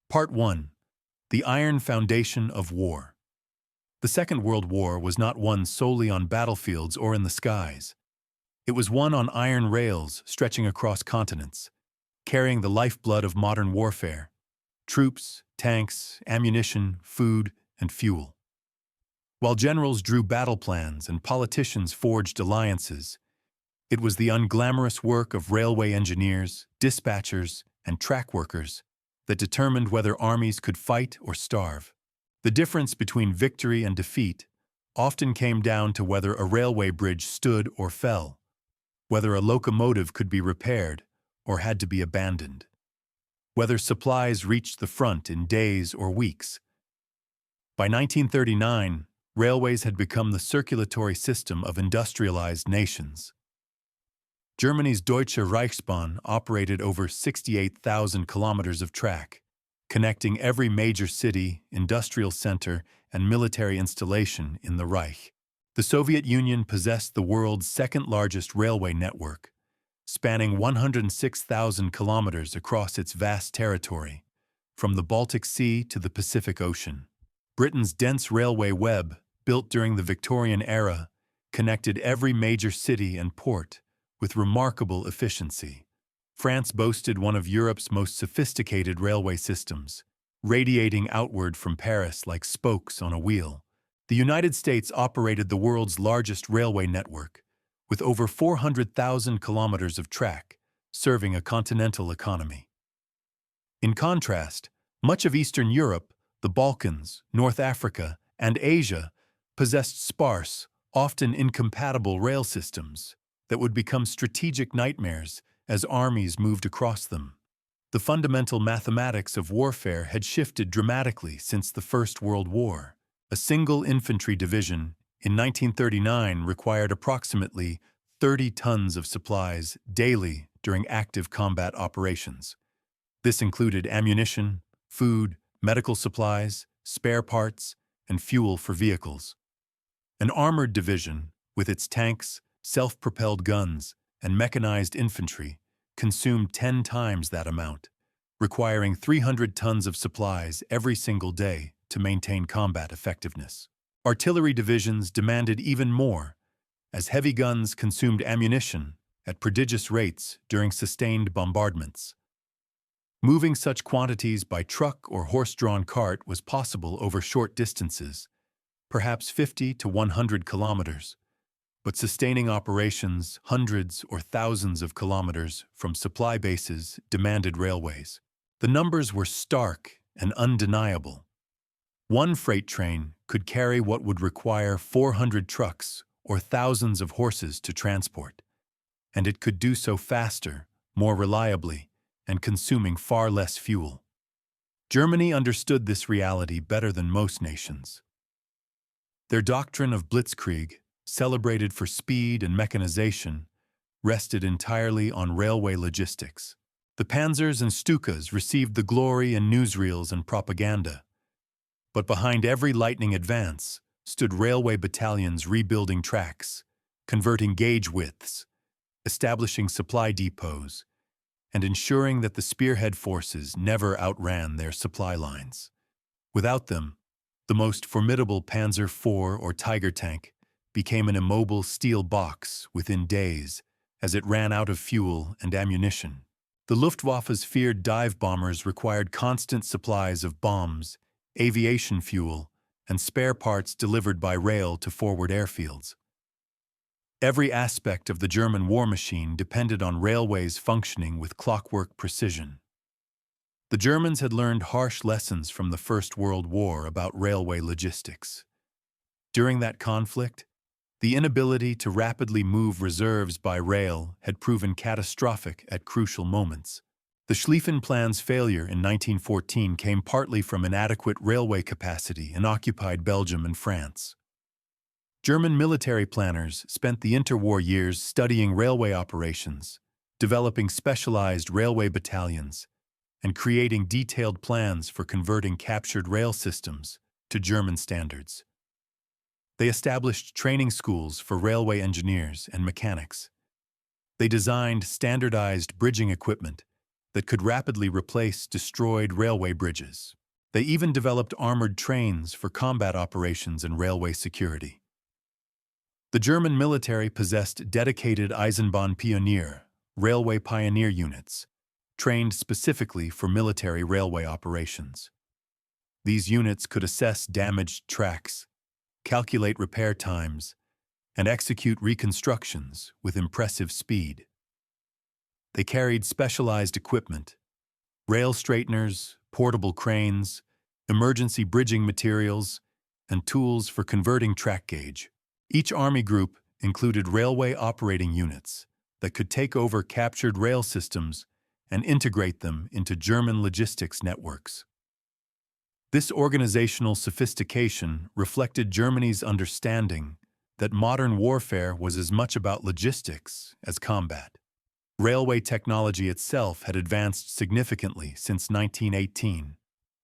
Part 1. The Iron Foundation of War. The Second World War was not won solely on battlefields or in the skies. It was won on iron rails stretching across continents, carrying the lifeblood of modern warfare: troops, tanks, ammunition, food, and fuel. While generals drew battle plans and politicians forged alliances, it was the unglamorous work of railway engineers, dispatchers, and track workers that determined whether armies could fight or starve. The difference between victory and defeat often came down to whether a railway bridge stood or fell, whether a locomotive could be repaired or had to be abandoned, whether supplies reached the front in days or weeks. By 1939, railways had become the circulatory system of industrialized nations. Germany's Deutsche Reichsbahn operated over 68,000 kilometers of track, connecting every major city, industrial center, and military installation in the Reich. The Soviet Union possessed the world's second-largest railway network, spanning 106,000 kilometers across its vast territory, from the Baltic Sea to the Pacific Ocean. Britain's dense railway web, built during the Victorian era, connected every major city and port with remarkable efficiency. France boasted one of Europe's most sophisticated railway systems, radiating outward from Paris like spokes on a wheel. The United States operated the world's largest railway network, with over 400,000 kilometers of track, serving a continental economy. In contrast, much of Eastern Europe, the Balkans, North Africa, and Asia possessed sparse, often incompatible rail systems that would become strategic nightmares as armies moved across them. The fundamental mathematics of warfare had shifted dramatically since the First World War. A single infantry division in 1939 required approximately 30 tons of supplies daily during active combat operations. This included ammunition, food, medical supplies, spare parts, and fuel for vehicles. An armored division, with its tanks, self-propelled guns, and mechanized infantry, consumed 10 times that amount, requiring 300 tons of supplies every single day to maintain combat effectiveness. Artillery divisions demanded even more, as heavy guns consumed ammunition at prodigious rates during sustained bombardments. Moving such quantities by truck or horse-drawn cart was possible over short distances, perhaps 50 to 100 kilometers, but sustaining operations hundreds or thousands of kilometers from supply bases demanded railways. The numbers were stark and undeniable. One freight train could carry what would require 400 trucks or thousands of horses to transport, and it could do so faster, more reliably, and consuming far less fuel. Germany understood this reality better than most nations. Their doctrine of blitzkrieg, celebrated for speed and mechanization, rested entirely on railway logistics. The panzers and Stukas received the glory in newsreels and propaganda, but behind every lightning advance stood railway battalions rebuilding tracks, converting gauge widths, establishing supply depots, and ensuring that the spearhead forces never outran their supply lines. Without them, the most formidable Panzer IV or Tiger tank became an immobile steel box within days as it ran out of fuel and ammunition. The Luftwaffe's feared dive bombers required constant supplies of bombs, aviation fuel, and spare parts delivered by rail to forward airfields. Every aspect of the German war machine depended on railways functioning with clockwork precision. The Germans had learned harsh lessons from the First World War about railway logistics. During that conflict, the inability to rapidly move reserves by rail had proven catastrophic at crucial moments. The Schlieffen Plan's failure in 1914 came partly from inadequate railway capacity in occupied Belgium and France. German military planners spent the interwar years studying railway operations, developing specialized railway battalions, and creating detailed plans for converting captured rail systems to German standards. They established training schools for railway engineers and mechanics. They designed standardized bridging equipment that could rapidly replace destroyed railway bridges. They even developed armored trains for combat operations and railway security. The German military possessed dedicated Eisenbahnpionier, railway pioneer units, trained specifically for military railway operations. These units could assess damaged tracks, calculate repair times, and execute reconstructions with impressive speed. They carried specialized equipment, rail straighteners, portable cranes, emergency bridging materials, and tools for converting track gauge. Each army group included railway operating units that could take over captured rail systems and integrate them into German logistics networks. This organizational sophistication reflected Germany's understanding that modern warfare was as much about logistics as combat. Railway technology itself had advanced significantly since 1918.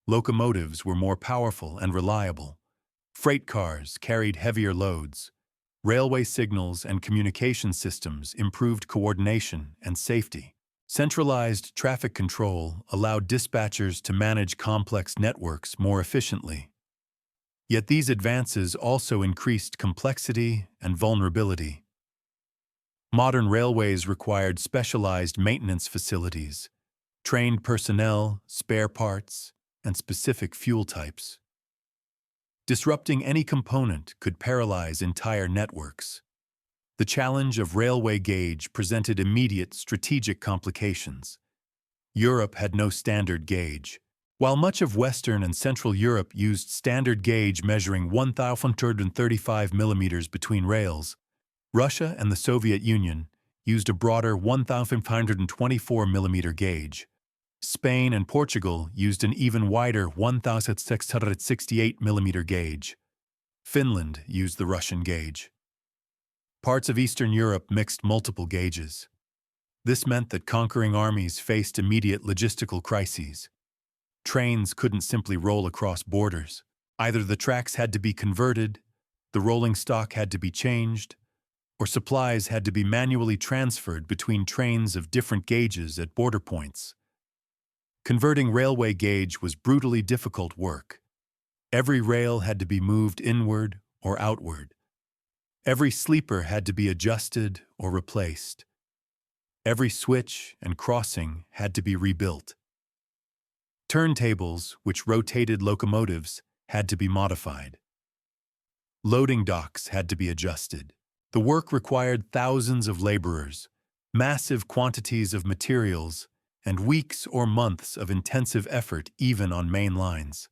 Locomotives were more powerful and reliable. Freight cars carried heavier loads. Railway signals and communication systems improved coordination and safety. Centralized traffic control allowed dispatchers to manage complex networks more efficiently. Yet these advances also increased complexity and vulnerability. Modern railways required specialized maintenance facilities, trained personnel, spare parts, and specific fuel types. Disrupting any component could paralyze entire networks. The challenge of railway gauge presented immediate strategic complications. Europe had no standard gauge. While much of Western and Central Europe used standard gauge measuring 1,235 millimeters between rails, Russia and the Soviet Union used a broader 1,524 millimeter gauge. Spain and Portugal used an even wider 1,668 millimeter gauge. Finland used the Russian gauge. Parts of Eastern Europe mixed multiple gauges. This meant that conquering armies faced immediate logistical crises. Trains couldn't simply roll across borders. Either the tracks had to be converted, the rolling stock had to be changed, or supplies had to be manually transferred between trains of different gauges at border points. Converting railway gauge was brutally difficult work. Every rail had to be moved inward or outward. Every sleeper had to be adjusted or replaced. Every switch and crossing had to be rebuilt. Turntables, which rotated locomotives, had to be modified. Loading docks had to be adjusted. The work required thousands of laborers, massive quantities of materials, and weeks or months of intensive effort even on main lines.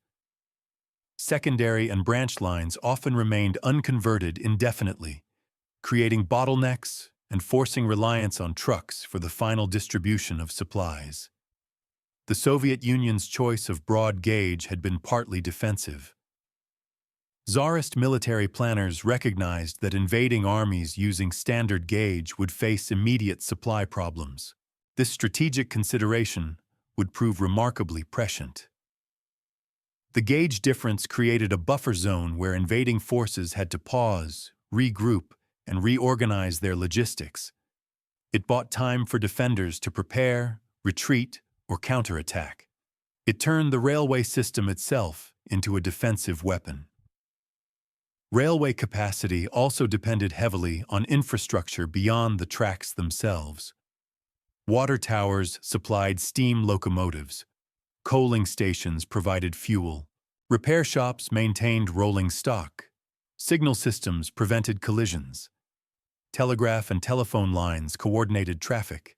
Secondary and branch lines often remained unconverted indefinitely, creating bottlenecks and forcing reliance on trucks for the final distribution of supplies. The Soviet Union's choice of broad gauge had been partly defensive. Tsarist military planners recognized that invading armies using standard gauge would face immediate supply problems. This strategic consideration would prove remarkably prescient. The gauge difference created a buffer zone where invading forces had to pause, regroup, and reorganize their logistics. It bought time for defenders to prepare, retreat, or counterattack. It turned the railway system itself into a defensive weapon. Railway capacity also depended heavily on infrastructure beyond the tracks themselves. Water towers supplied steam locomotives. Coaling stations provided fuel. Repair shops maintained rolling stock. Signal systems prevented collisions. Telegraph and telephone lines coordinated traffic.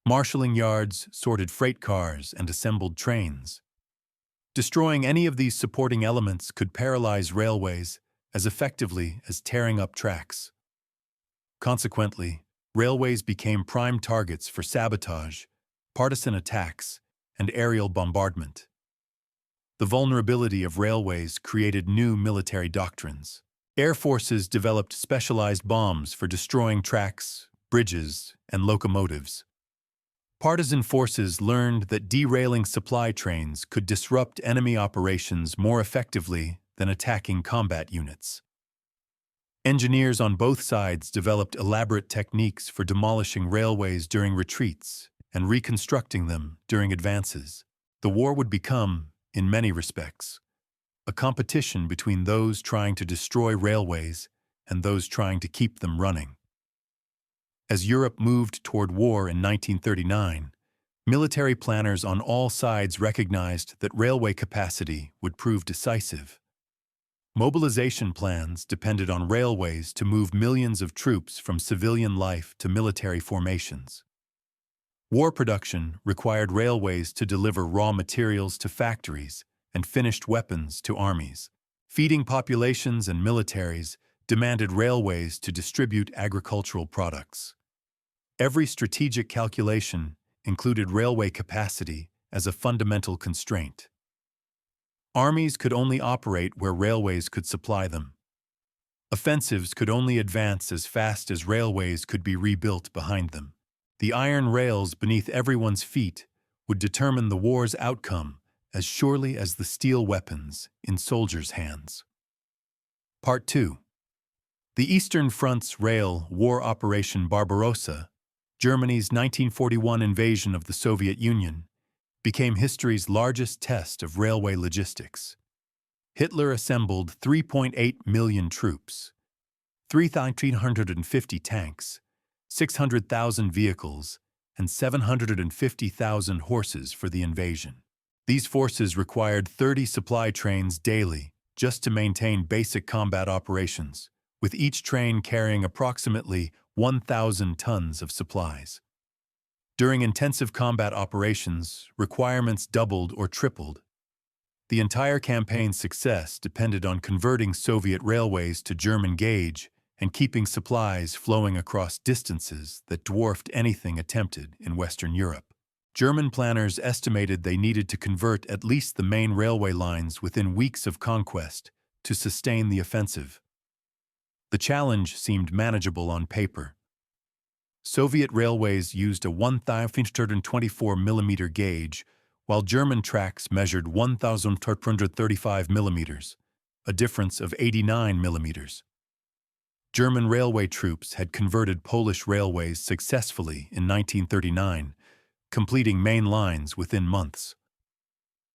Marshaling yards sorted freight cars and assembled trains. Destroying any of these supporting elements could paralyze railways as effectively as tearing up tracks. Consequently, railways became prime targets for sabotage, partisan attacks, and aerial bombardment. The vulnerability of railways created new military doctrines. Air forces developed specialized bombs for destroying tracks, bridges, and locomotives. Partisan forces learned that derailing supply trains could disrupt enemy operations more effectively than attacking combat units. Engineers on both sides developed elaborate techniques for demolishing railways during retreats and reconstructing them during advances. The war would become, in many respects, a competition between those trying to destroy railways and those trying to keep them running. As Europe moved toward war in 1939, military planners on all sides recognized that railway capacity would prove decisive. Mobilization plans depended on railways to move millions of troops from civilian life to military formations. War production required railways to deliver raw materials to factories and finished weapons to armies. Feeding populations and militaries demanded railways to distribute agricultural products. Every strategic calculation included railway capacity as a fundamental constraint. Armies could only operate where railways could supply them. Offensives could only advance as fast as railways could be rebuilt behind them. The iron rails beneath everyone's feet would determine the war's outcome as surely as the steel weapons in soldiers' hands. Part 2. The Eastern Front's rail war Operation Barbarossa, Germany's 1941 invasion of the Soviet Union, became history's largest test of railway logistics. Hitler assembled 3.8 million troops, 3,350 tanks, 600,000 vehicles, and 750,000 horses for the invasion. These forces required 30 supply trains daily just to maintain basic combat operations, with each train carrying approximately 1,000 tons of supplies. During intensive combat operations, requirements doubled or tripled. The entire campaign's success depended on converting Soviet railways to German gauge and keeping supplies flowing across distances that dwarfed anything attempted in Western Europe. German planners estimated they needed to convert at least the main railway lines within weeks of conquest to sustain the offensive. The challenge seemed manageable on paper. Soviet railways used a 1,524 mm gauge, while German tracks measured 1,235 mm, a difference of 89 mm. German railway troops had converted Polish railways successfully in 1939, completing main lines within months.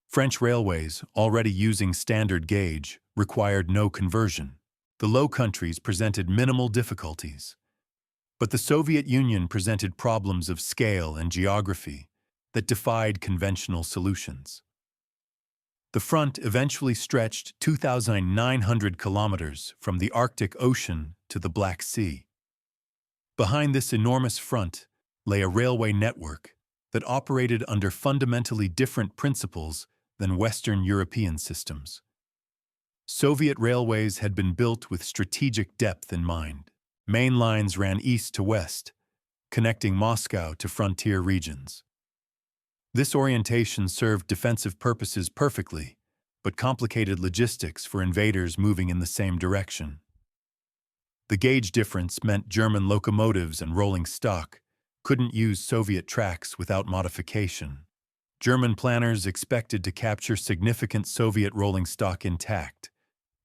French railways, already using standard gauge, required no conversion. The Low Countries presented minimal difficulties. But the Soviet Union presented problems of scale and geography that defied conventional solutions. The front eventually stretched 2,900 kilometers from the Arctic Ocean to the Black Sea. Behind this enormous front lay a railway network that operated under fundamentally different principles than Western European systems. Soviet railways had been built with strategic depth in mind. Main lines ran east to west, connecting Moscow to frontier regions. This orientation served defensive purposes perfectly, but complicated logistics for invaders moving in the same direction. The gauge difference meant German locomotives and rolling stock couldn't use Soviet tracks without modification. German planners expected to capture significant Soviet rolling stock intact,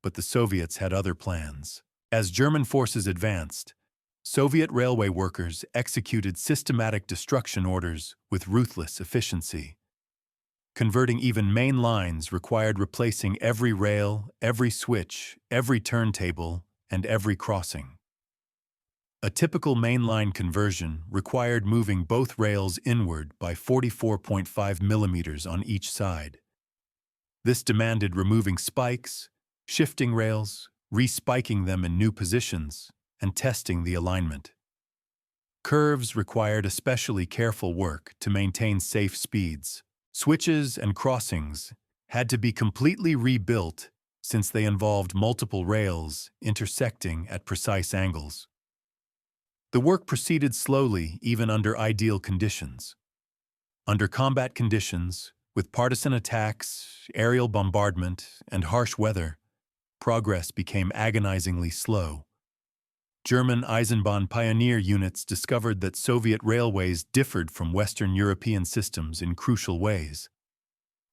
but the Soviets had other plans. As German forces advanced, Soviet railway workers executed systematic destruction orders with ruthless efficiency. Converting even main lines required replacing every rail, every switch, every turntable, and every crossing. A typical mainline conversion required moving both rails inward by 44.5 millimeters on each side. This demanded removing spikes, shifting rails, respiking them in new positions, and testing the alignment. Curves required especially careful work to maintain safe speeds. Switches and crossings had to be completely rebuilt since they involved multiple rails intersecting at precise angles. The work proceeded slowly even under ideal conditions. Under combat conditions, with partisan attacks, aerial bombardment, and harsh weather, progress became agonizingly slow. German Eisenbahn pioneer units discovered that Soviet railways differed from Western European systems in crucial ways.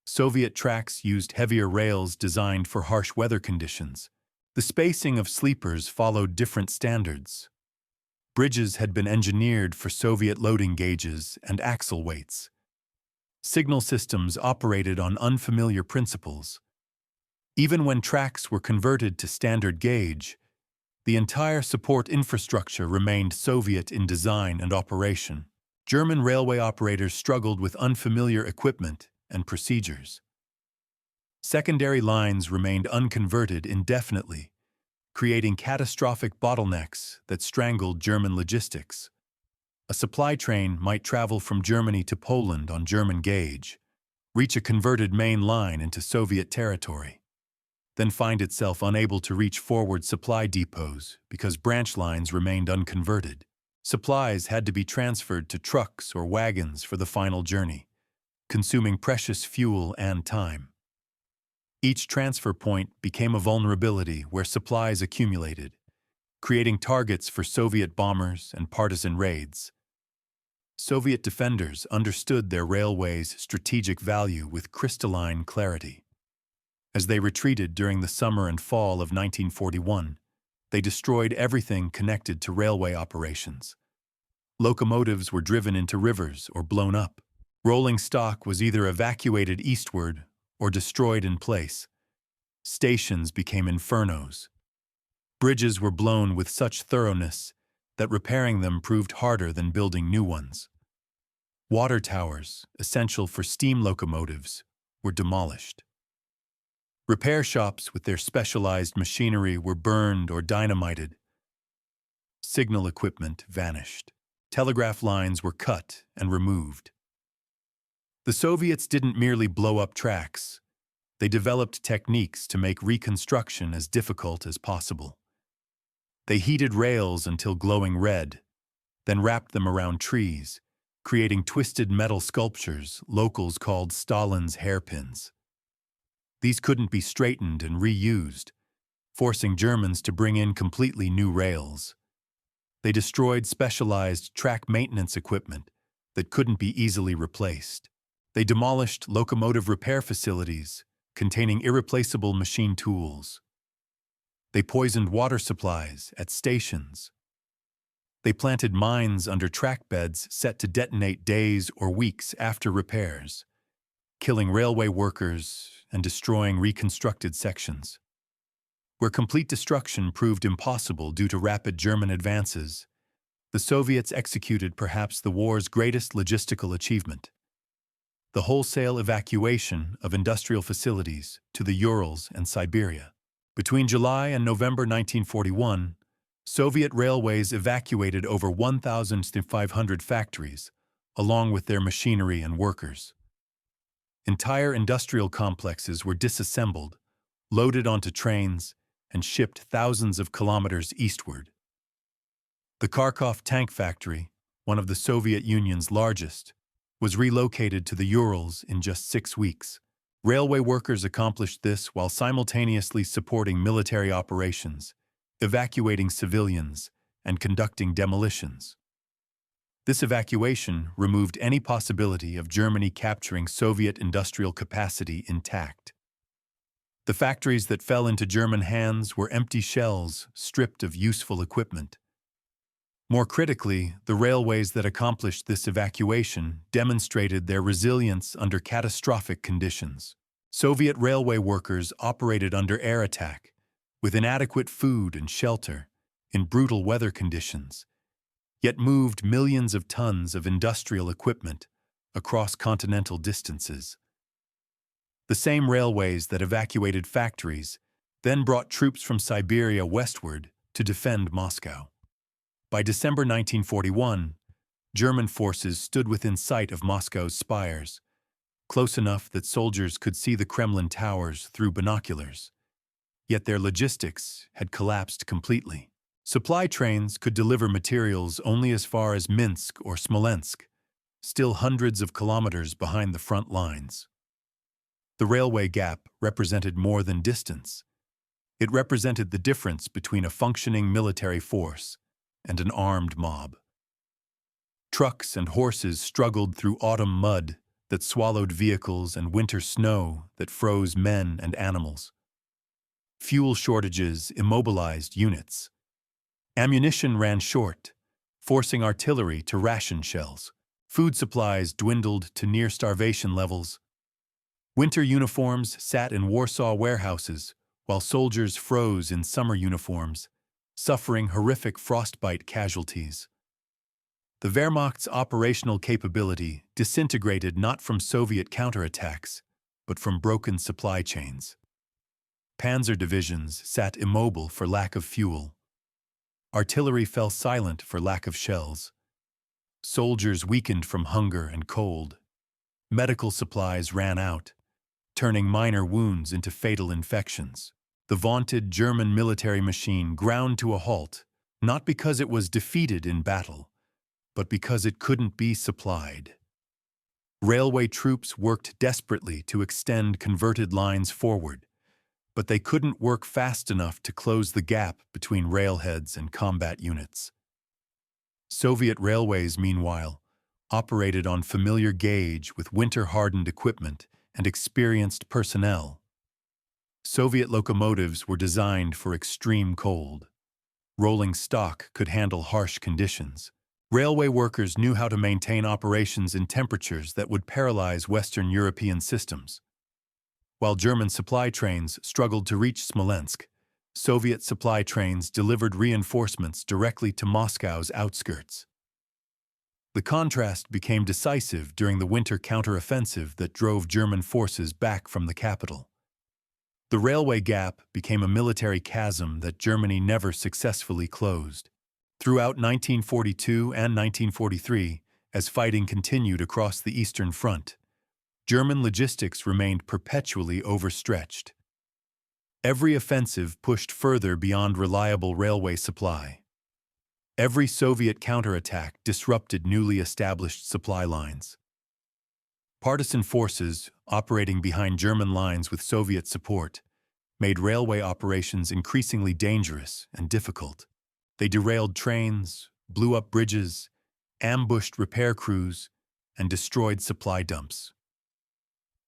Soviet tracks used heavier rails designed for harsh weather conditions. The spacing of sleepers followed different standards. Bridges had been engineered for Soviet loading gauges and axle weights. Signal systems operated on unfamiliar principles. Even when tracks were converted to standard gauge, the entire support infrastructure remained Soviet in design and operation. German railway operators struggled with unfamiliar equipment and procedures. Secondary lines remained unconverted indefinitely, creating catastrophic bottlenecks that strangled German logistics. A supply train might travel from Germany to Poland on German gauge, reach a converted main line into Soviet territory, then find itself unable to reach forward supply depots because branch lines remained unconverted. Supplies had to be transferred to trucks or wagons for the final journey, consuming precious fuel and time. Each transfer point became a vulnerability where supplies accumulated, creating targets for Soviet bombers and partisan raids. Soviet defenders understood their railways' strategic value with crystalline clarity. As they retreated during the summer and fall of 1941, they destroyed everything connected to railway operations. Locomotives were driven into rivers or blown up. Rolling stock was either evacuated eastward or destroyed in place. Stations became infernos. Bridges were blown with such thoroughness that repairing them proved harder than building new ones. Water towers, essential for steam locomotives, were demolished. Repair shops with their specialized machinery were burned or dynamited. Signal equipment vanished. Telegraph lines were cut and removed. The Soviets didn't merely blow up tracks. They developed techniques to make reconstruction as difficult as possible. They heated rails until glowing red, then wrapped them around trees, creating twisted metal sculptures locals called Stalin's hairpins. These couldn't be straightened and reused, forcing Germans to bring in completely new rails. They destroyed specialized track maintenance equipment that couldn't be easily replaced. They demolished locomotive repair facilities containing irreplaceable machine tools. They poisoned water supplies at stations. They planted mines under track beds set to detonate days or weeks after repairs, killing railway workers and destroying reconstructed sections. Where complete destruction proved impossible due to rapid German advances, the Soviets executed perhaps the war's greatest logistical achievement: the wholesale evacuation of industrial facilities to the Urals and Siberia. Between July and November 1941, Soviet railways evacuated over 1,500 factories, along with their machinery and workers. Entire industrial complexes were disassembled, loaded onto trains, and shipped thousands of kilometers eastward. The Kharkov tank factory, one of the Soviet Union's largest, was relocated to the Urals in just 6 weeks. Railway workers accomplished this while simultaneously supporting military operations, evacuating civilians, and conducting demolitions. This evacuation removed any possibility of Germany capturing Soviet industrial capacity intact. The factories that fell into German hands were empty shells stripped of useful equipment. More critically, the railways that accomplished this evacuation demonstrated their resilience under catastrophic conditions. Soviet railway workers operated under air attack, with inadequate food and shelter, in brutal weather conditions, yet moved millions of tons of industrial equipment across continental distances. The same railways that evacuated factories then brought troops from Siberia westward to defend Moscow. By December 1941, German forces stood within sight of Moscow's spires, close enough that soldiers could see the Kremlin towers through binoculars. Yet their logistics had collapsed completely. Supply trains could deliver materials only as far as Minsk or Smolensk, still hundreds of kilometers behind the front lines. The railway gap represented more than distance. It represented the difference between a functioning military force and an armed mob. Trucks and horses struggled through autumn mud that swallowed vehicles and winter snow that froze men and animals. Fuel shortages immobilized units. Ammunition ran short, forcing artillery to ration shells. Food supplies dwindled to near-starvation levels. Winter uniforms sat in Warsaw warehouses, while soldiers froze in summer uniforms, suffering horrific frostbite casualties. The Wehrmacht's operational capability disintegrated not from Soviet counterattacks, but from broken supply chains. Panzer divisions sat immobile for lack of fuel. Artillery fell silent for lack of shells. Soldiers weakened from hunger and cold. Medical supplies ran out, turning minor wounds into fatal infections. The vaunted German military machine ground to a halt, not because it was defeated in battle, but because it couldn't be supplied. Railway troops worked desperately to extend converted lines forward, but they couldn't work fast enough to close the gap between railheads and combat units. Soviet railways, meanwhile, operated on familiar gauge with winter-hardened equipment and experienced personnel. Soviet locomotives were designed for extreme cold. Rolling stock could handle harsh conditions. Railway workers knew how to maintain operations in temperatures that would paralyze Western European systems. While German supply trains struggled to reach Smolensk, Soviet supply trains delivered reinforcements directly to Moscow's outskirts. The contrast became decisive during the winter counteroffensive that drove German forces back from the capital. The railway gap became a military chasm that Germany never successfully closed. Throughout 1942 and 1943, as fighting continued across the Eastern Front, German logistics remained perpetually overstretched. Every offensive pushed further beyond reliable railway supply. Every Soviet counterattack disrupted newly established supply lines. Partisan forces, operating behind German lines with Soviet support, made railway operations increasingly dangerous and difficult. They derailed trains, blew up bridges, ambushed repair crews, and destroyed supply dumps.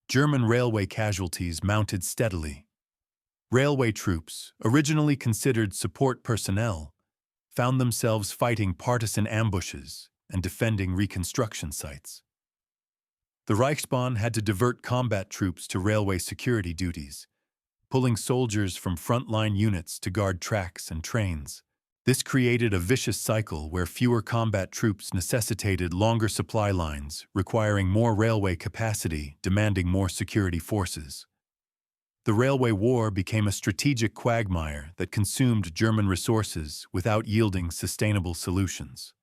German railway casualties mounted steadily. Railway troops, originally considered support personnel, found themselves fighting partisan ambushes and defending reconstruction sites. The Reichsbahn had to divert combat troops to railway security duties, pulling soldiers from frontline units to guard tracks and trains. This created a vicious cycle where fewer combat troops necessitated longer supply lines, requiring more railway capacity, demanding more security forces. The Railway War became a strategic quagmire that consumed German resources without yielding sustainable solutions.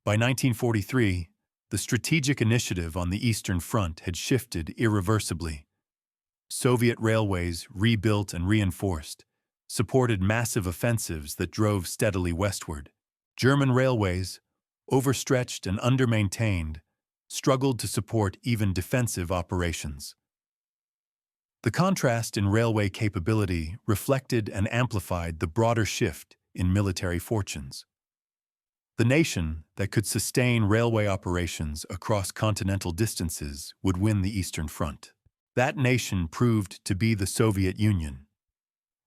By 1943, the strategic initiative on the Eastern Front had shifted irreversibly. Soviet railways, rebuilt and reinforced, supported massive offensives that drove steadily westward. German railways, overstretched and undermaintained, struggled to support even defensive operations. The contrast in railway capability reflected and amplified the broader shift in military fortunes. The nation that could sustain railway operations across continental distances would win the Eastern Front. That nation proved to be the Soviet Union.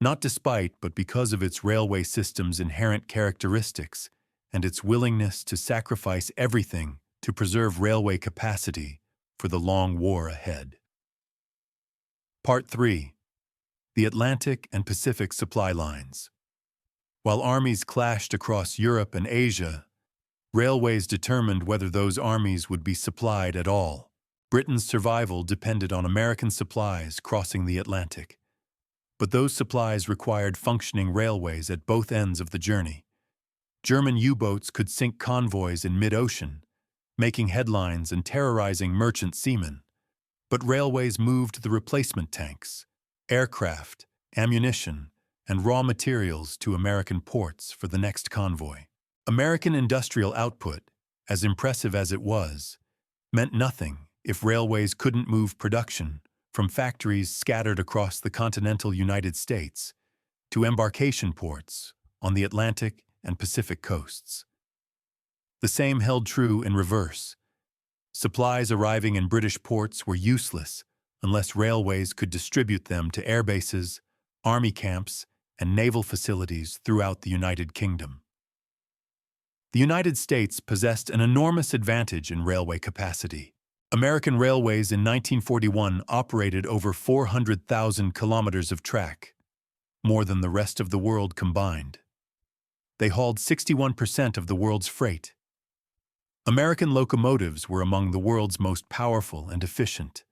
Not despite, but because of its railway system's inherent characteristics and its willingness to sacrifice everything to preserve railway capacity for the long war ahead. Part 3. The Atlantic and Pacific Supply Lines. While armies clashed across Europe and Asia, railways determined whether those armies would be supplied at all. Britain's survival depended on American supplies crossing the Atlantic. But those supplies required functioning railways at both ends of the journey. German U-boats could sink convoys in mid-ocean, making headlines and terrorizing merchant seamen. But railways moved the replacement tanks, aircraft, ammunition, and raw materials to American ports for the next convoy. American industrial output, as impressive as it was, meant nothing if railways couldn't move production from factories scattered across the continental United States to embarkation ports on the Atlantic and Pacific coasts. The same held true in reverse. Supplies arriving in British ports were useless unless railways could distribute them to air bases, army camps, and naval facilities throughout the United Kingdom. The United States possessed an enormous advantage in railway capacity. American railways in 1941 operated over 400,000 kilometers of track, more than the rest of the world combined. They hauled 61% of the world's freight. American locomotives were among the world's most powerful and efficient.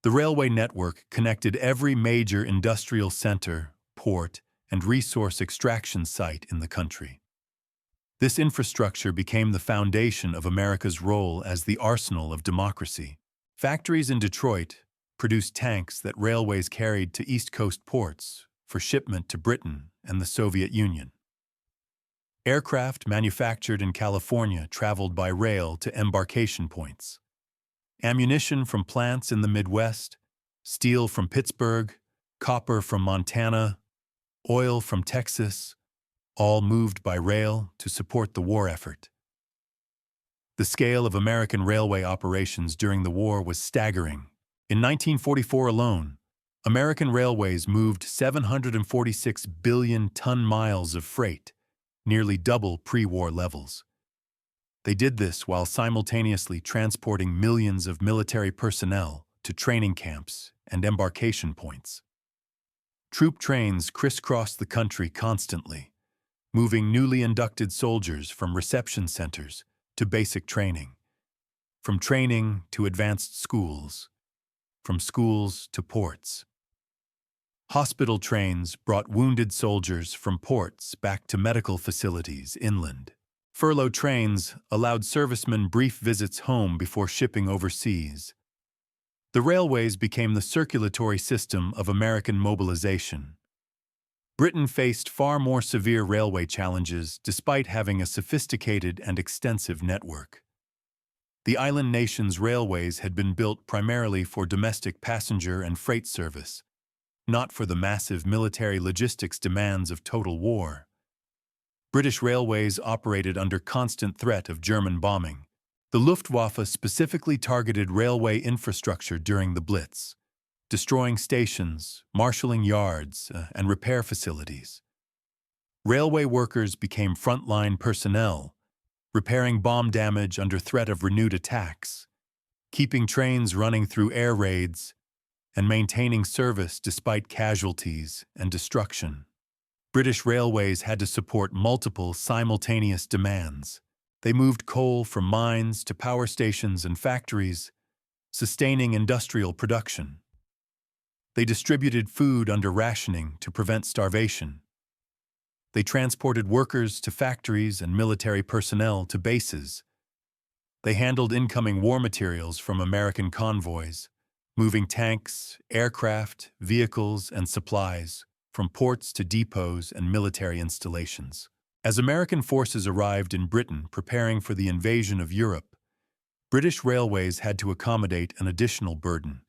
The railway network connected every major industrial center, port, and resource extraction site in the country. This infrastructure became the foundation of America's role as the arsenal of democracy. Factories in Detroit produced tanks that railways carried to East Coast ports for shipment to Britain and the Soviet Union. Aircraft manufactured in California traveled by rail to embarkation points. Ammunition from plants in the Midwest, steel from Pittsburgh, copper from Montana, oil from Texas, all moved by rail to support the war effort. The scale of American railway operations during the war was staggering. In 1944 alone, American railways moved 746 billion ton-miles of freight, nearly double pre-war levels. They did this while simultaneously transporting millions of military personnel to training camps and embarkation points. Troop trains crisscrossed the country constantly, moving newly inducted soldiers from reception centers to basic training, from training to advanced schools, from schools to ports. Hospital trains brought wounded soldiers from ports back to medical facilities inland. Furlough trains allowed servicemen brief visits home before shipping overseas. The railways became the circulatory system of American mobilization. Britain faced far more severe railway challenges despite having a sophisticated and extensive network. The island nation's railways had been built primarily for domestic passenger and freight service, not for the massive military logistics demands of total war. British railways operated under constant threat of German bombing. The Luftwaffe specifically targeted railway infrastructure during the Blitz, destroying stations, marshaling yards, and repair facilities. Railway workers became frontline personnel, repairing bomb damage under threat of renewed attacks, keeping trains running through air raids, and maintaining service despite casualties and destruction. British railways had to support multiple simultaneous demands. They moved coal from mines to power stations and factories, sustaining industrial production. They distributed food under rationing to prevent starvation. They transported workers to factories and military personnel to bases. They handled incoming war materials from American convoys, moving tanks, aircraft, vehicles, and supplies from ports to depots and military installations. As American forces arrived in Britain preparing for the invasion of Europe, British railways had to accommodate an additional burden: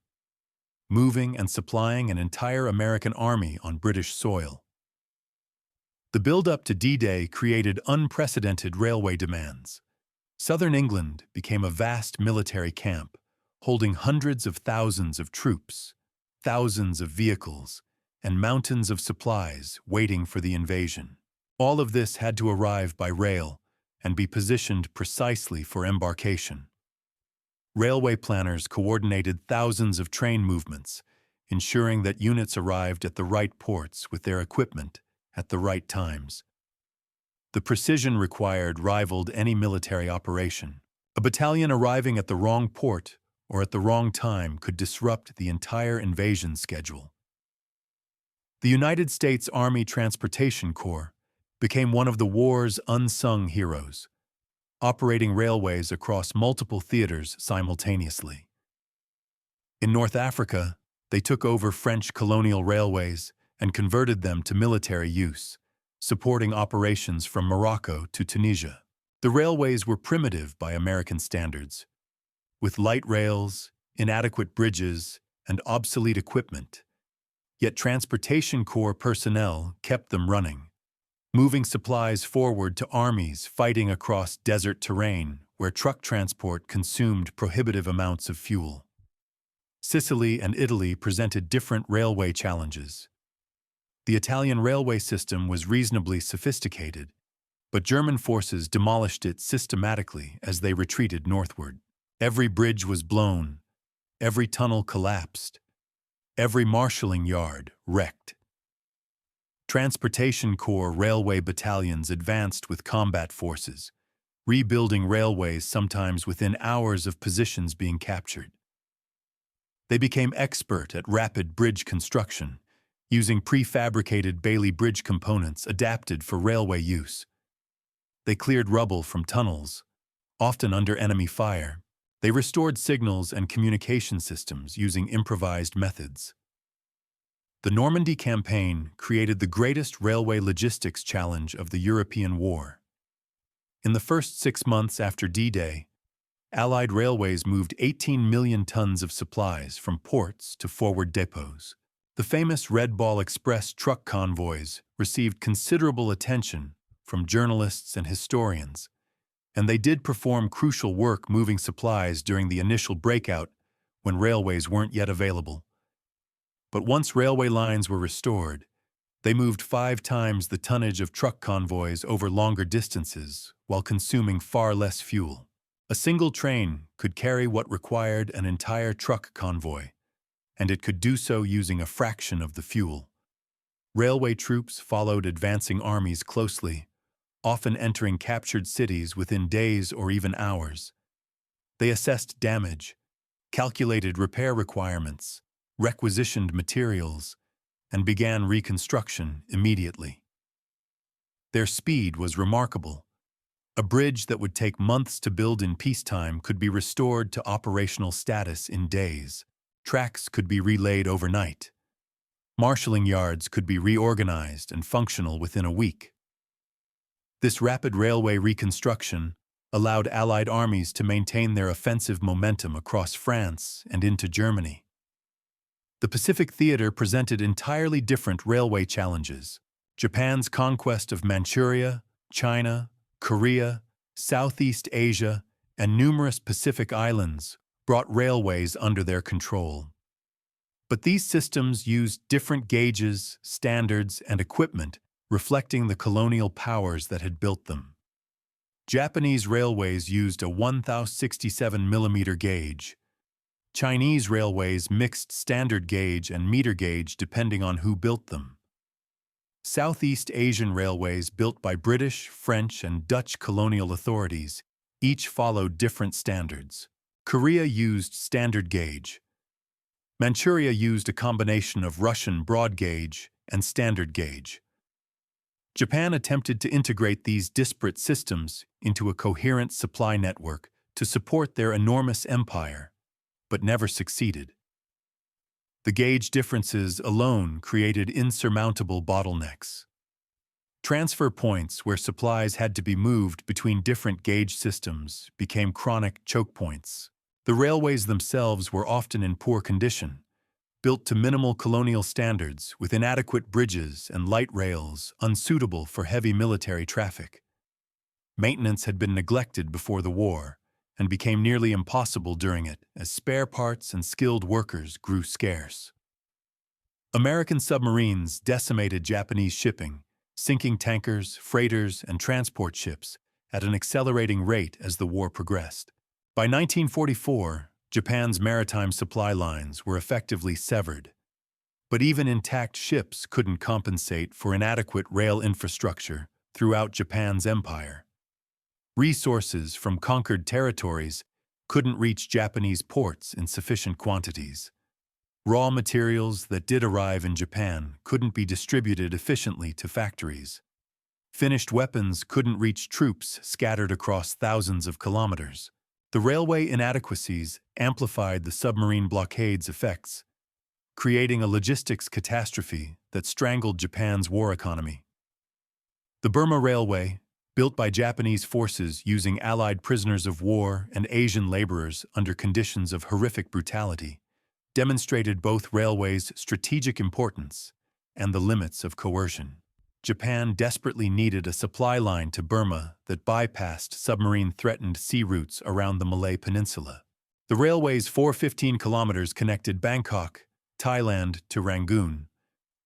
moving and supplying an entire American army on British soil. The build-up to D-Day created unprecedented railway demands. Southern England became a vast military camp, holding hundreds of thousands of troops, thousands of vehicles, and mountains of supplies waiting for the invasion. All of this had to arrive by rail and be positioned precisely for embarkation. Railway planners coordinated thousands of train movements, ensuring that units arrived at the right ports with their equipment at the right times. The precision required rivaled any military operation. A battalion arriving at the wrong port or at the wrong time could disrupt the entire invasion schedule. The United States Army Transportation Corps became one of the war's unsung heroes, operating railways across multiple theaters simultaneously. In North Africa, they took over French colonial railways and converted them to military use, supporting operations from Morocco to Tunisia. The railways were primitive by American standards, with light rails, inadequate bridges, and obsolete equipment. Yet Transportation Corps personnel kept them running, moving supplies forward to armies fighting across desert terrain where truck transport consumed prohibitive amounts of fuel. Sicily and Italy presented different railway challenges. The Italian railway system was reasonably sophisticated, but German forces demolished it systematically as they retreated northward. Every bridge was blown, every tunnel collapsed, every marshaling yard wrecked. Transportation Corps railway battalions advanced with combat forces, rebuilding railways sometimes within hours of positions being captured. They became expert at rapid bridge construction, using prefabricated Bailey Bridge components adapted for railway use. They cleared rubble from tunnels, often under enemy fire. They restored signals and communication systems using improvised methods. The Normandy campaign created the greatest railway logistics challenge of the European War. In the first 6 months after D-Day, Allied railways moved 18 million tons of supplies from ports to forward depots. The famous Red Ball Express truck convoys received considerable attention from journalists and historians, and they did perform crucial work moving supplies during the initial breakout when railways weren't yet available. But once railway lines were restored, they moved 5 times the tonnage of truck convoys over longer distances while consuming far less fuel. A single train could carry what required an entire truck convoy, and it could do so using a fraction of the fuel. Railway troops followed advancing armies closely, often entering captured cities within days or even hours. They assessed damage, calculated repair requirements, requisitioned materials, and began reconstruction immediately. Their speed was remarkable. A bridge that would take months to build in peacetime could be restored to operational status in days. Tracks could be relaid overnight. Marshaling yards could be reorganized and functional within a week. This rapid railway reconstruction allowed Allied armies to maintain their offensive momentum across France and into Germany. The Pacific Theater presented entirely different railway challenges. Japan's conquest of Manchuria, China, Korea, Southeast Asia, and numerous Pacific islands brought railways under their control. But these systems used different gauges, standards, and equipment, reflecting the colonial powers that had built them. Japanese railways used a 1067 millimeter gauge. Chinese railways mixed standard gauge and meter gauge depending on who built them. Southeast Asian railways built by British, French, and Dutch colonial authorities each followed different standards. Korea used standard gauge. Manchuria used a combination of Russian broad gauge and standard gauge. Japan attempted to integrate these disparate systems into a coherent supply network to support their enormous empire, but never succeeded. The gauge differences alone created insurmountable bottlenecks. Transfer points where supplies had to be moved between different gauge systems became chronic choke points. The railways themselves were often in poor condition, built to minimal colonial standards with inadequate bridges and light rails unsuitable for heavy military traffic. Maintenance had been neglected before the war and became nearly impossible during it as spare parts and skilled workers grew scarce. American submarines decimated Japanese shipping, sinking tankers, freighters, and transport ships at an accelerating rate as the war progressed. By 1944, Japan's maritime supply lines were effectively severed. But even intact ships couldn't compensate for inadequate rail infrastructure throughout Japan's empire. Resources from conquered territories couldn't reach Japanese ports in sufficient quantities. Raw materials that did arrive in Japan couldn't be distributed efficiently to factories. Finished weapons couldn't reach troops scattered across thousands of kilometers. The railway inadequacies amplified the submarine blockade's effects, creating a logistics catastrophe that strangled Japan's war economy. The Burma Railway, built by Japanese forces using Allied prisoners of war and Asian laborers under conditions of horrific brutality, demonstrated both railways' strategic importance and the limits of coercion. Japan desperately needed a supply line to Burma that bypassed submarine-threatened sea routes around the Malay Peninsula. The railway's 415 kilometers connected Bangkok, Thailand to Rangoon,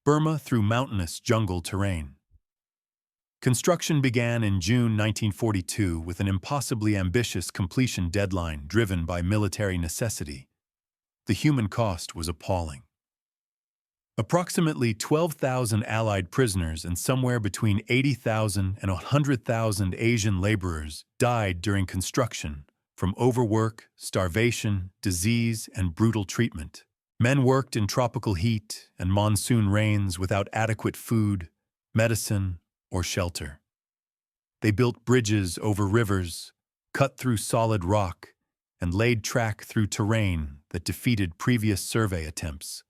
Burma through mountainous jungle terrain. Construction began in June 1942 with an impossibly ambitious completion deadline driven by military necessity. The human cost was appalling. Approximately 12,000 Allied prisoners and somewhere between 80,000 and 100,000 Asian laborers died during construction from overwork, starvation, disease, and brutal treatment. Men worked in tropical heat and monsoon rains without adequate food, medicine, or shelter. They built bridges over rivers, cut through solid rock, and laid track through terrain that defeated previous survey attempts.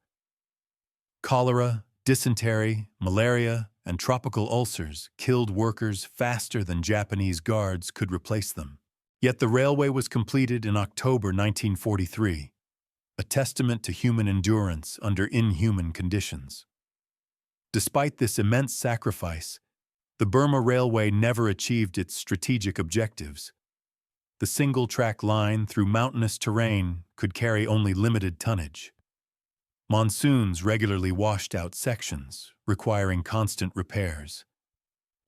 Cholera, dysentery, malaria, and tropical ulcers killed workers faster than Japanese guards could replace them. Yet the railway was completed in October 1943, a testament to human endurance under inhuman conditions. Despite this immense sacrifice, the Burma Railway never achieved its strategic objectives. The single-track line through mountainous terrain could carry only limited tonnage. Monsoons regularly washed out sections, requiring constant repairs.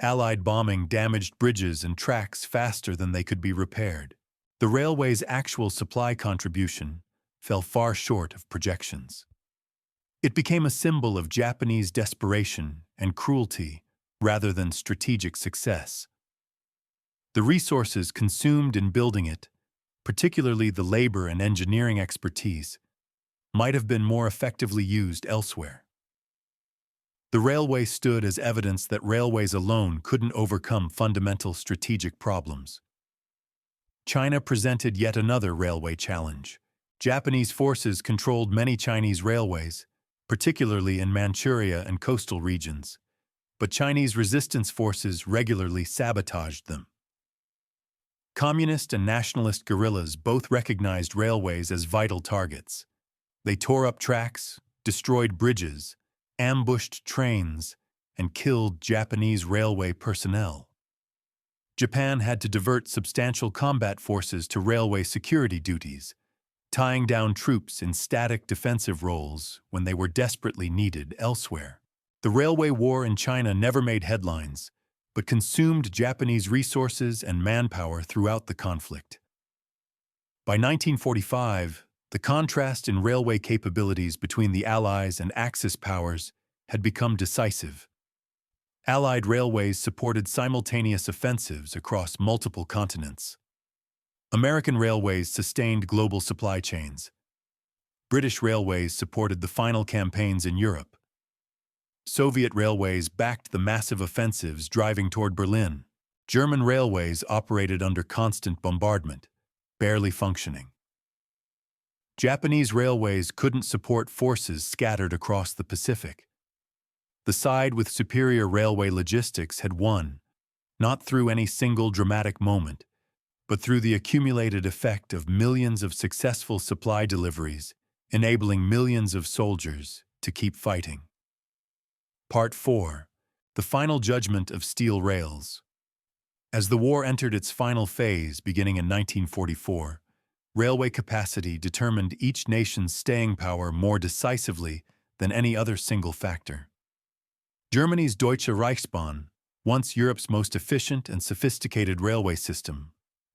Allied bombing damaged bridges and tracks faster than they could be repaired. The railway's actual supply contribution fell far short of projections. It became a symbol of Japanese desperation and cruelty rather than strategic success. The resources consumed in building it, particularly the labor and engineering expertise, might have been more effectively used elsewhere. The railway stood as evidence that railways alone couldn't overcome fundamental strategic problems. China presented yet another railway challenge. Japanese forces controlled many Chinese railways, particularly in Manchuria and coastal regions, but Chinese resistance forces regularly sabotaged them. Communist and nationalist guerrillas both recognized railways as vital targets. They tore up tracks, destroyed bridges, ambushed trains, and killed Japanese railway personnel. Japan had to divert substantial combat forces to railway security duties, tying down troops in static defensive roles when they were desperately needed elsewhere. The Railway War in China never made headlines, but consumed Japanese resources and manpower throughout the conflict. By 1945, the contrast in railway capabilities between the Allies and Axis powers had become decisive. Allied railways supported simultaneous offensives across multiple continents. American railways sustained global supply chains. British railways supported the final campaigns in Europe. Soviet railways backed the massive offensives driving toward Berlin. German railways operated under constant bombardment, barely functioning. Japanese railways couldn't support forces scattered across the Pacific. The side with superior railway logistics had won, not through any single dramatic moment, but through the accumulated effect of millions of successful supply deliveries, enabling millions of soldiers to keep fighting. Part 4. The Final Judgment of Steel Rails. As the war entered its final phase beginning in 1944, railway capacity determined each nation's staying power more decisively than any other single factor. Germany's Deutsche Reichsbahn, once Europe's most efficient and sophisticated railway system,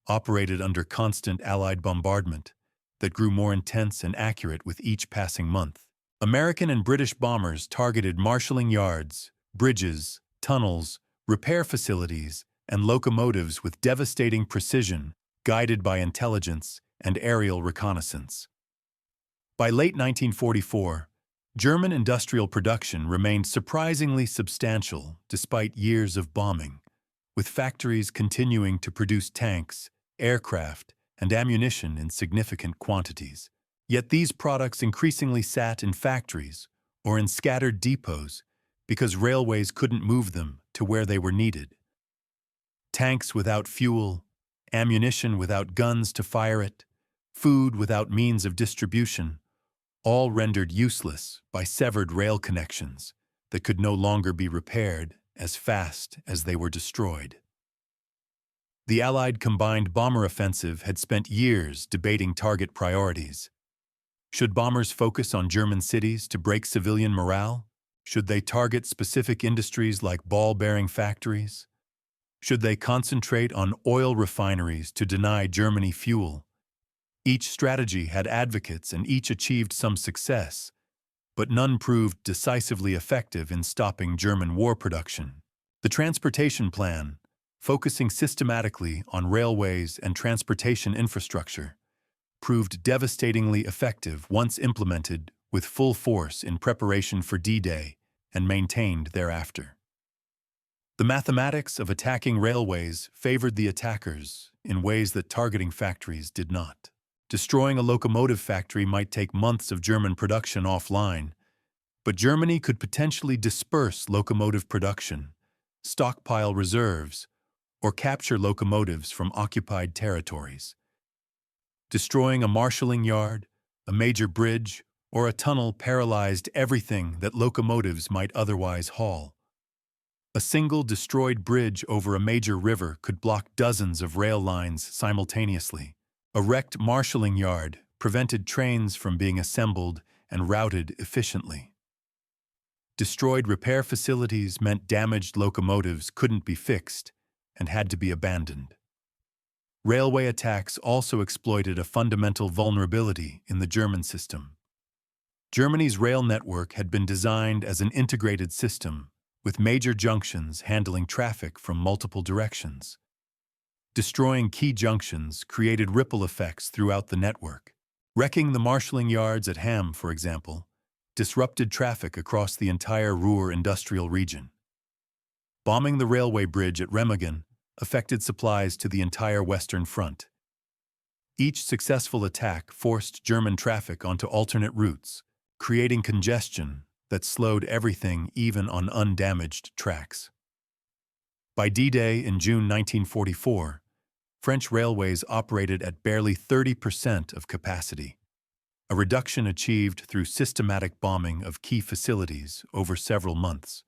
operated under constant Allied bombardment that grew more intense and accurate with each passing month. American and British bombers targeted marshaling yards, bridges, tunnels, repair facilities, and locomotives with devastating precision, guided by intelligence and aerial reconnaissance. By late 1944, German industrial production remained surprisingly substantial despite years of bombing, with factories continuing to produce tanks, aircraft, and ammunition in significant quantities. Yet these products increasingly sat in factories or in scattered depots because railways couldn't move them to where they were needed. Tanks without fuel, ammunition without guns to fire it, food without means of distribution, all rendered useless by severed rail connections that could no longer be repaired as fast as they were destroyed. The Allied combined bomber offensive had spent years debating target priorities. Should bombers focus on German cities to break civilian morale? Should they target specific industries like ball-bearing factories? Should they concentrate on oil refineries to deny Germany fuel? Each strategy had advocates and each achieved some success, but none proved decisively effective in stopping German war production. The transportation plan, focusing systematically on railways and transportation infrastructure, proved devastatingly effective once implemented with full force in preparation for D-Day and maintained thereafter. The mathematics of attacking railways favored the attackers in ways that targeting factories did not. Destroying a locomotive factory might take months of German production offline, but Germany could potentially disperse locomotive production, stockpile reserves, or capture locomotives from occupied territories. Destroying a marshaling yard, a major bridge, or a tunnel paralyzed everything that locomotives might otherwise haul. A single destroyed bridge over a major river could block dozens of rail lines simultaneously. A wrecked marshaling yard prevented trains from being assembled and routed efficiently. Destroyed repair facilities meant damaged locomotives couldn't be fixed and had to be abandoned. Railway attacks also exploited a fundamental vulnerability in the German system. Germany's rail network had been designed as an integrated system, with major junctions handling traffic from multiple directions. Destroying key junctions created ripple effects throughout the network. Wrecking the marshaling yards at Hamm, for example, disrupted traffic across the entire Ruhr industrial region. Bombing the railway bridge at Remagen affected supplies to the entire Western Front. Each successful attack forced German traffic onto alternate routes, creating congestion that slowed everything even on undamaged tracks. By D-Day in June 1944, French railways operated at barely 30% of capacity, a reduction achieved through systematic bombing of key facilities over several months.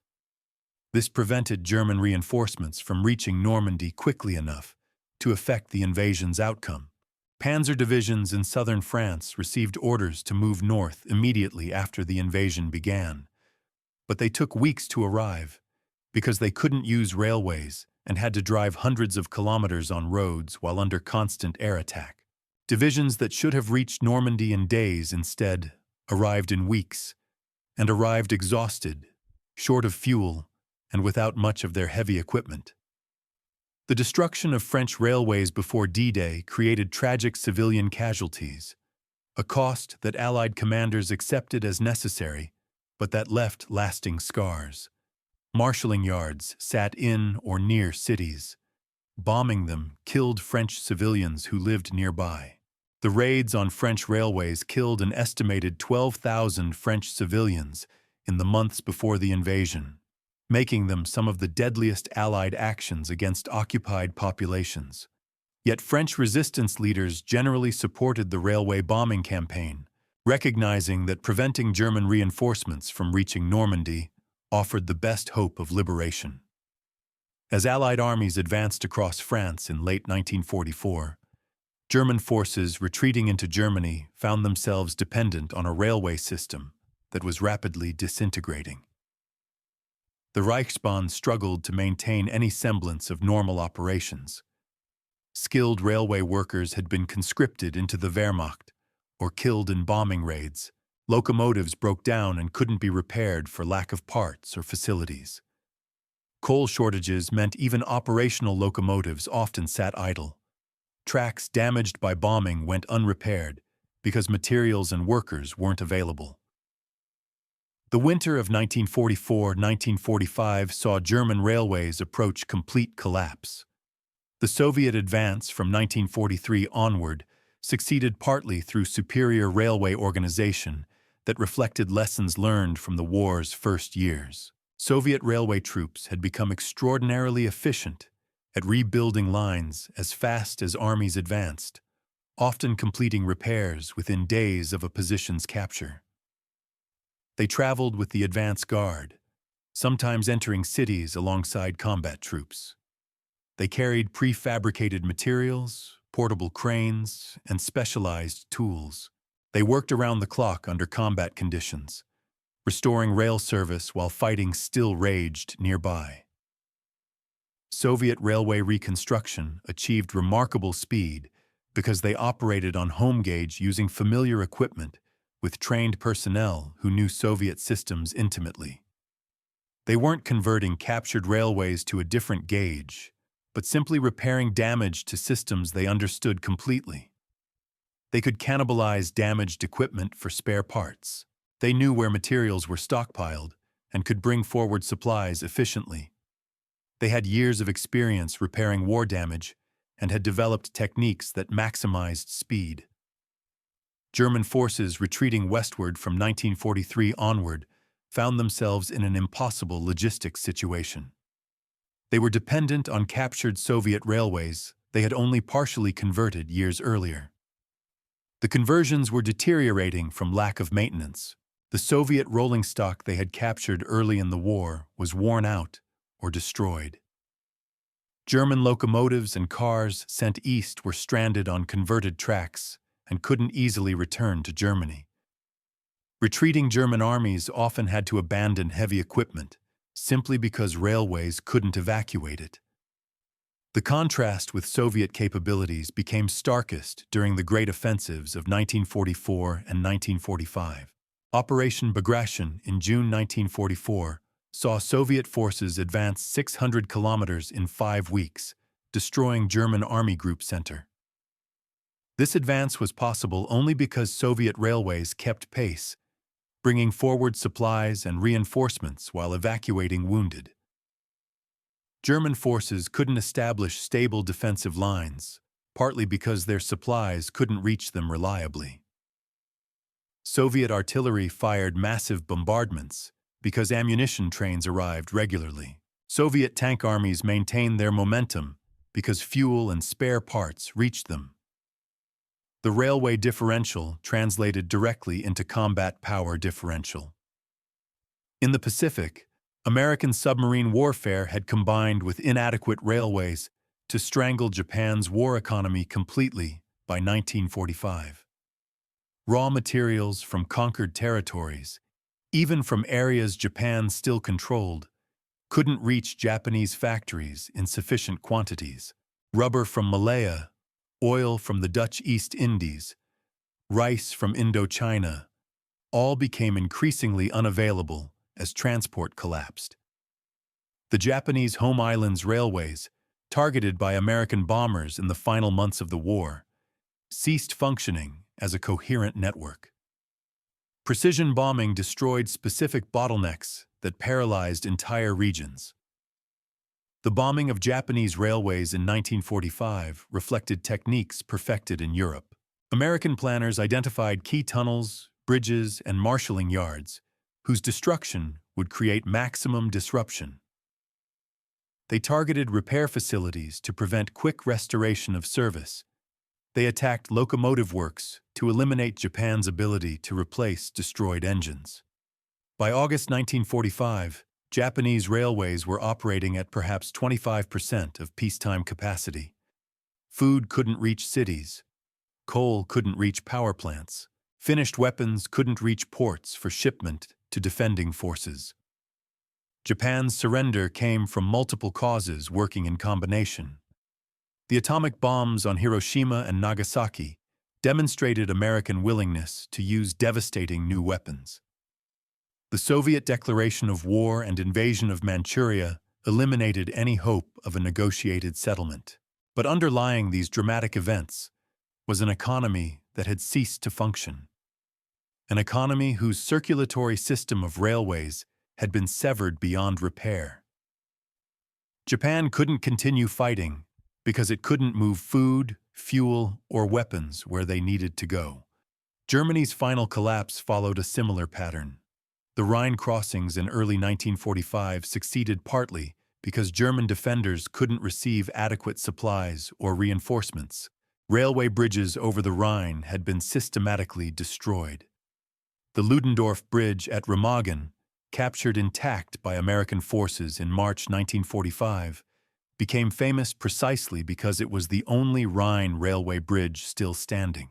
This prevented German reinforcements from reaching Normandy quickly enough to affect the invasion's outcome. Panzer divisions in southern France received orders to move north immediately after the invasion began, but they took weeks to arrive because they couldn't use railways and had to drive hundreds of kilometers on roads while under constant air attack. Divisions that should have reached Normandy in days instead arrived in weeks, and arrived exhausted, short of fuel, and without much of their heavy equipment. The destruction of French railways before D-Day created tragic civilian casualties, a cost that Allied commanders accepted as necessary, but that left lasting scars. Marshalling yards sat in or near cities. Bombing them killed French civilians who lived nearby. The raids on French railways killed an estimated 12,000 French civilians in the months before the invasion, making them some of the deadliest Allied actions against occupied populations. Yet French resistance leaders generally supported the railway bombing campaign, recognizing that preventing German reinforcements from reaching Normandy offered the best hope of liberation. As Allied armies advanced across France in late 1944, German forces retreating into Germany found themselves dependent on a railway system that was rapidly disintegrating. The Reichsbahn struggled to maintain any semblance of normal operations. Skilled railway workers had been conscripted into the Wehrmacht or killed in bombing raids. Locomotives broke down and couldn't be repaired for lack of parts or facilities. Coal shortages meant even operational locomotives often sat idle. Tracks damaged by bombing went unrepaired because materials and workers weren't available. The winter of 1944-1945 saw German railways approach complete collapse. The Soviet advance from 1943 onward succeeded partly through superior railway organization that reflected lessons learned from the war's first years. Soviet railway troops had become extraordinarily efficient at rebuilding lines as fast as armies advanced, often completing repairs within days of a position's capture. They traveled with the advance guard, sometimes entering cities alongside combat troops. They carried prefabricated materials, portable cranes, and specialized tools. They worked around the clock under combat conditions, restoring rail service while fighting still raged nearby. Soviet railway reconstruction achieved remarkable speed because they operated on home gauge using familiar equipment with trained personnel who knew Soviet systems intimately. They weren't converting captured railways to a different gauge, but simply repairing damage to systems they understood completely. They could cannibalize damaged equipment for spare parts. They knew where materials were stockpiled and could bring forward supplies efficiently. They had years of experience repairing war damage and had developed techniques that maximized speed. German forces retreating westward from 1943 onward found themselves in an impossible logistics situation. They were dependent on captured Soviet railways they had only partially converted years earlier. The conversions were deteriorating from lack of maintenance. The Soviet rolling stock they had captured early in the war was worn out or destroyed. German locomotives and cars sent east were stranded on converted tracks and couldn't easily return to Germany. Retreating German armies often had to abandon heavy equipment simply because railways couldn't evacuate it. The contrast with Soviet capabilities became starkest during the Great Offensives of 1944 and 1945. Operation Bagration in June 1944 saw Soviet forces advance 600 kilometers in 5 weeks, destroying German Army Group Center. This advance was possible only because Soviet railways kept pace, bringing forward supplies and reinforcements while evacuating wounded. German forces couldn't establish stable defensive lines, partly because their supplies couldn't reach them reliably. Soviet artillery fired massive bombardments because ammunition trains arrived regularly. Soviet tank armies maintained their momentum because fuel and spare parts reached them. The railway differential translated directly into combat power differential. In the Pacific, American submarine warfare had combined with inadequate railways to strangle Japan's war economy completely by 1945. Raw materials from conquered territories, even from areas Japan still controlled, couldn't reach Japanese factories in sufficient quantities. Rubber from Malaya, oil from the Dutch East Indies, rice from Indochina, all became increasingly unavailable as transport collapsed. The Japanese home islands railways, targeted by American bombers in the final months of the war, ceased functioning as a coherent network. Precision bombing destroyed specific bottlenecks that paralyzed entire regions. The bombing of Japanese railways in 1945 reflected techniques perfected in Europe. American planners identified key tunnels, bridges, and marshaling yards, whose destruction would create maximum disruption. They targeted repair facilities to prevent quick restoration of service. They attacked locomotive works to eliminate Japan's ability to replace destroyed engines. By August 1945, Japanese railways were operating at perhaps 25% of peacetime capacity. Food couldn't reach cities. Coal couldn't reach power plants. Finished weapons couldn't reach ports for shipment to defending forces. Japan's surrender came from multiple causes working in combination. The atomic bombs on Hiroshima and Nagasaki demonstrated American willingness to use devastating new weapons. The Soviet declaration of war and invasion of Manchuria eliminated any hope of a negotiated settlement. But underlying these dramatic events was an economy that had ceased to function. An economy whose circulatory system of railways had been severed beyond repair. Japan couldn't continue fighting because it couldn't move food, fuel, or weapons where they needed to go. Germany's final collapse followed a similar pattern. The Rhine crossings in early 1945 succeeded partly because German defenders couldn't receive adequate supplies or reinforcements. Railway bridges over the Rhine had been systematically destroyed. The Ludendorff Bridge at Remagen, captured intact by American forces in March 1945, became famous precisely because it was the only Rhine railway bridge still standing.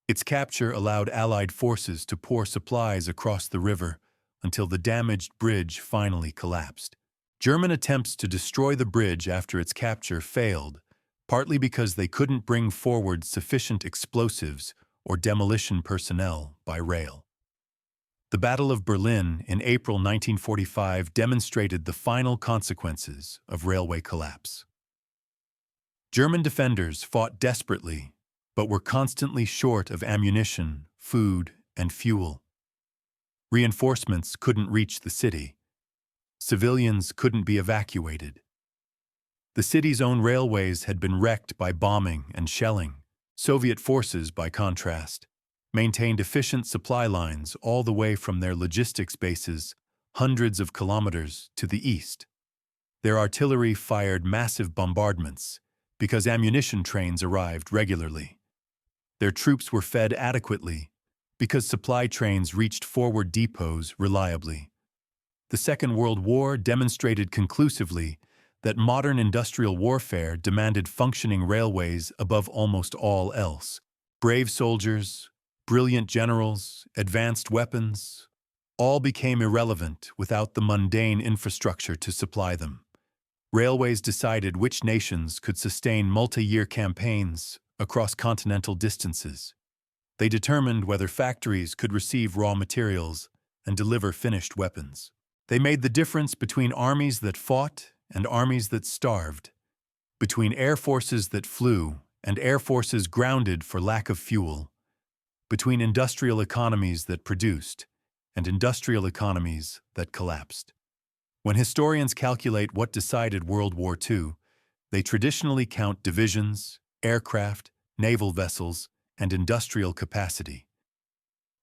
Its capture allowed Allied forces to pour supplies across the river until the damaged bridge finally collapsed. German attempts to destroy the bridge after its capture failed, partly because they couldn't bring forward sufficient explosives or demolition personnel by rail. The Battle of Berlin in April 1945 demonstrated the final consequences of railway collapse. German defenders fought desperately, but were constantly short of ammunition, food, and fuel. Reinforcements couldn't reach the city. Civilians couldn't be evacuated. The city's own railways had been wrecked by bombing and shelling. Soviet forces, by contrast, maintained efficient supply lines all the way from their logistics bases hundreds of kilometers to the east. Their artillery fired massive bombardments because ammunition trains arrived regularly. Their troops were fed adequately because supply trains reached forward depots reliably. The Second World War demonstrated conclusively that modern industrial warfare demanded functioning railways above almost all else. Brave soldiers, brilliant generals, advanced weapons, all became irrelevant without the mundane infrastructure to supply them. Railways decided which nations could sustain multi-year campaigns across continental distances. They determined whether factories could receive raw materials and deliver finished weapons. They made the difference between armies that fought and armies that starved, between air forces that flew and air forces grounded for lack of fuel, between industrial economies that produced and industrial economies that collapsed. When historians calculate what decided World War II, they traditionally count divisions, aircraft, naval vessels, and industrial capacity.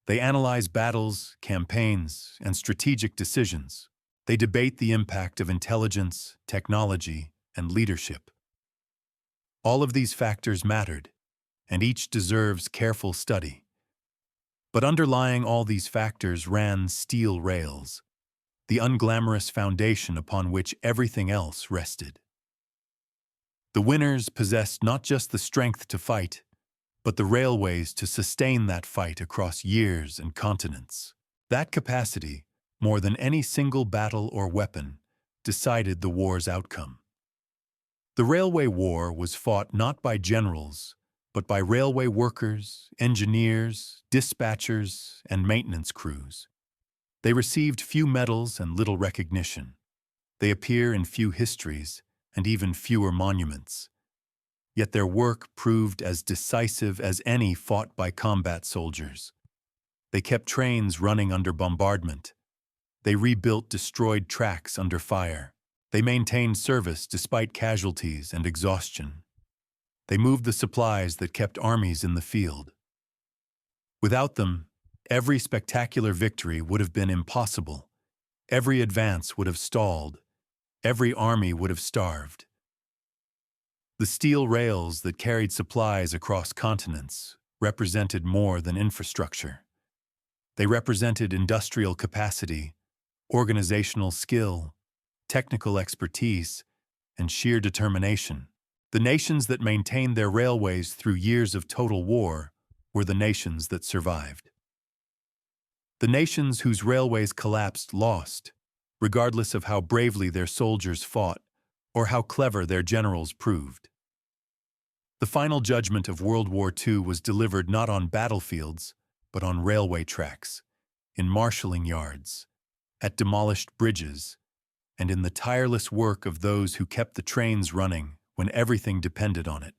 They analyze battles, campaigns, and strategic decisions. They debate the impact of intelligence, technology, and leadership. All of these factors mattered, and each deserves careful study. But underlying all these factors ran steel rails, the unglamorous foundation upon which everything else rested. The winners possessed not just the strength to fight, but the railways to sustain that fight across years and continents. That capacity, more than any single battle or weapon, decided the war's outcome. The Railway War was fought not by generals, but by railway workers, engineers, dispatchers, and maintenance crews. They received few medals and little recognition. They appear in few histories and even fewer monuments. Yet their work proved as decisive as any fought by combat soldiers. They kept trains running under bombardment. They rebuilt destroyed tracks under fire. They maintained service despite casualties and exhaustion. They moved the supplies that kept armies in the field. Without them, every spectacular victory would have been impossible. Every advance would have stalled. Every army would have starved. The steel rails that carried supplies across continents represented more than infrastructure. They represented industrial capacity, organizational skill, technical expertise, and sheer determination. The nations that maintained their railways through years of total war were the nations that survived. The nations whose railways collapsed lost, regardless of how bravely their soldiers fought or how clever their generals proved. The final judgment of World War II was delivered not on battlefields, but on railway tracks, in marshaling yards, at demolished bridges, and in the tireless work of those who kept the trains running when everything depended on it.